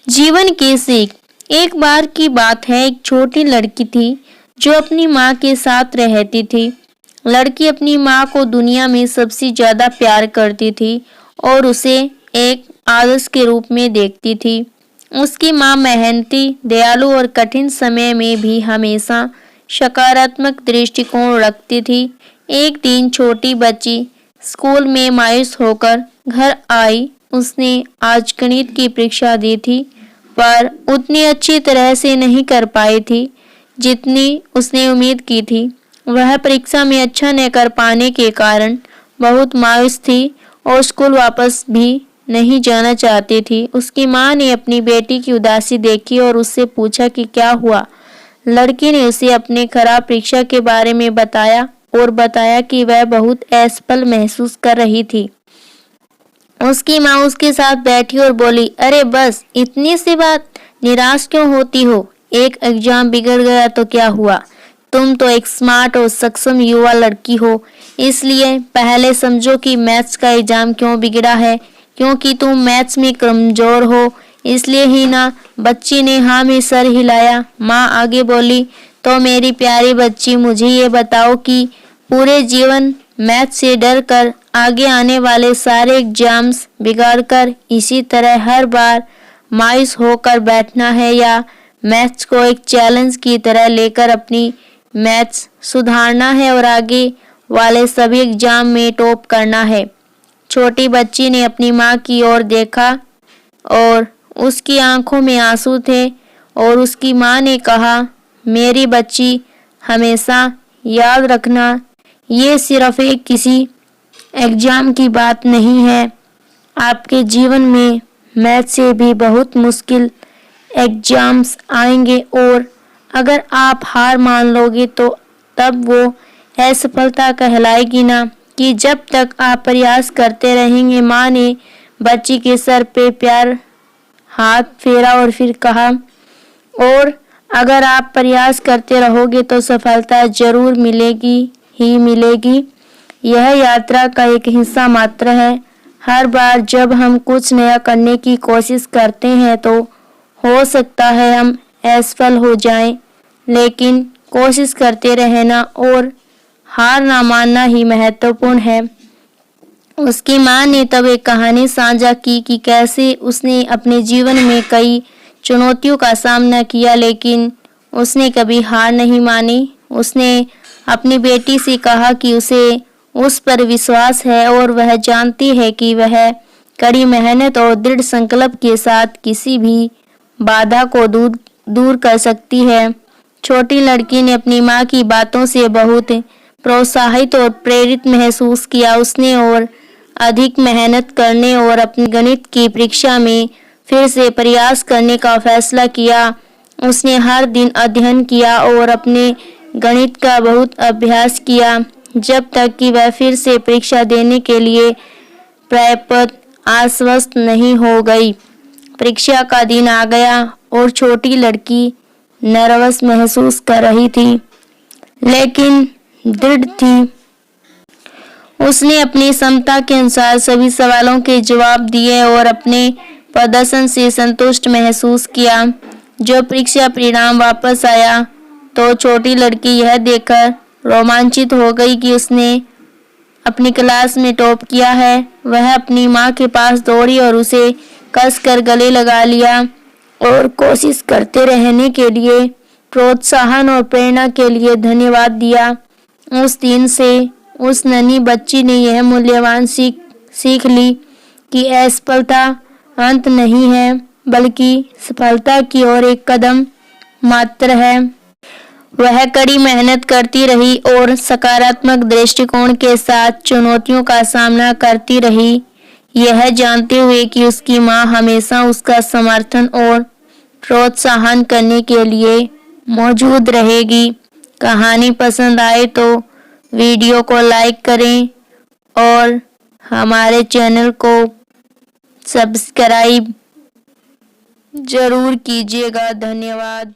जीवन की सीख। एक बार की बात है, एक छोटी लड़की थी जो अपनी माँ के साथ रहती थी। लड़की अपनी माँ को दुनिया में सबसे ज्यादा प्यार करती थी और उसे एक आदर्श के रूप में देखती थी। उसकी माँ मेहनती, दयालु और कठिन समय में भी हमेशा सकारात्मक दृष्टिकोण रखती थी। एक दिन छोटी बच्ची स्कूल में मायूस होकर घर आई। उसने आज गणित की परीक्षा दी थी, पर उतनी अच्छी तरह से नहीं कर पाई थी जितनी उसने उम्मीद की थी। वह परीक्षा में अच्छा न कर पाने के कारण बहुत मायूस थी और स्कूल वापस भी नहीं जाना चाहती थी। उसकी माँ ने अपनी बेटी की उदासी देखी और उससे पूछा कि क्या हुआ। लड़की ने उसे अपने खराब परीक्षा के बारे में बताया और बताया कि वह बहुत असफल महसूस कर रही थी। उसकी माँ उसके साथ बैठी और बोली, अरे बस इतनी सी बात, निराश क्यों होती हो? एक एग्जाम बिगड़ गया तो क्या हुआ? तुम तो एक स्मार्ट और सक्षम युवा लड़की हो, इसलिए पहले समझो कि मैथ्स का एग्जाम क्यों बिगड़ा है। क्योंकि तुम मैथ्स में कमजोर हो, इसलिए ही ना। बच्ची ने हाँ में सर हिलाया। माँ आगे बोली, तो मेरी प्यारी बच्ची, मुझे ये बताओ कि पूरे जीवन मैथ से डर कर आगे आने वाले सारे एग्जाम्स बिगाड़कर इसी तरह हर बार मायूस होकर बैठना है, या मैथ्स को एक चैलेंज की तरह लेकर अपनी मैथ्स सुधारना है और आगे वाले सभी एग्जाम में टॉप करना है? छोटी बच्ची ने अपनी माँ की ओर देखा और उसकी आंखों में आंसू थे और उसकी माँ ने कहा, मेरी बच्ची, हमेशा याद रखना, ये सिर्फ एक किसी एग्जाम की बात नहीं है। आपके जीवन में मैथ से भी बहुत मुश्किल एग्जाम्स आएंगे और अगर आप हार मान लोगे तो तब वो असफलता कहलाएगी ना, कि जब तक आप प्रयास करते रहेंगे। माँ ने बच्ची के सर पे प्यार हाथ फेरा और फिर कहा, और अगर आप प्रयास करते रहोगे तो सफलता जरूर मिलेगी ही मिलेगी। यह यात्रा का एक हिस्सा मात्र है। हर बार जब हम कुछ नया करने की कोशिश करते हैं तो हो सकता है हम असफल हो जाएं, लेकिन कोशिश करते रहना और हार ना मानना ही महत्वपूर्ण है। उसकी माँ ने तब एक कहानी साझा की कि कैसे उसने अपने जीवन में कई चुनौतियों का सामना किया, लेकिन उसने कभी हार नहीं मानी। उसने अपनी बेटी से कहा कि उसे उस पर विश्वास है और वह जानती है कि वह कड़ी मेहनत और दृढ़ संकल्प के साथ किसी भी बाधा को दूर कर सकती है। छोटी लड़की ने अपनी माँ की बातों से बहुत प्रोत्साहित और प्रेरित महसूस किया। उसने और अधिक मेहनत करने और अपनी गणित की परीक्षा में फिर से प्रयास करने का फैसला किया। उसने हर दिन अध्ययन किया और अपने गणित का बहुत अभ्यास किया, जब तक कि वह फिर से परीक्षा देने के लिए पर्याप्त आश्वस्त नहीं हो गई। परीक्षा का दिन आ गया और छोटी लड़की नर्वस महसूस कर रही थी, लेकिन दृढ़ थी। उसने अपनी क्षमता के अनुसार सभी सवालों के जवाब दिए और अपने प्रदर्शन से संतुष्ट महसूस किया। जब परीक्षा परिणाम वापस आया तो छोटी लड़की यह देखकर रोमांचित हो गई कि उसने अपनी क्लास में टॉप किया है। वह अपनी माँ के पास दौड़ी और उसे कसकर गले लगा लिया और कोशिश करते रहने के लिए, प्रोत्साहन और प्रेरणा के लिए धन्यवाद दिया। उस दिन से उस नन्ही बच्ची ने यह मूल्यवान सीख ली कि असफलता अंत नहीं है, बल्कि सफलता की ओर एक कदम मात्र है। वह कड़ी मेहनत करती रही और सकारात्मक दृष्टिकोण के साथ चुनौतियों का सामना करती रही, यह जानते हुए कि उसकी माँ हमेशा उसका समर्थन और प्रोत्साहन करने के लिए मौजूद रहेगी। कहानी पसंद आए तो वीडियो को लाइक करें और हमारे चैनल को सब्सक्राइब जरूर कीजिएगा। धन्यवाद।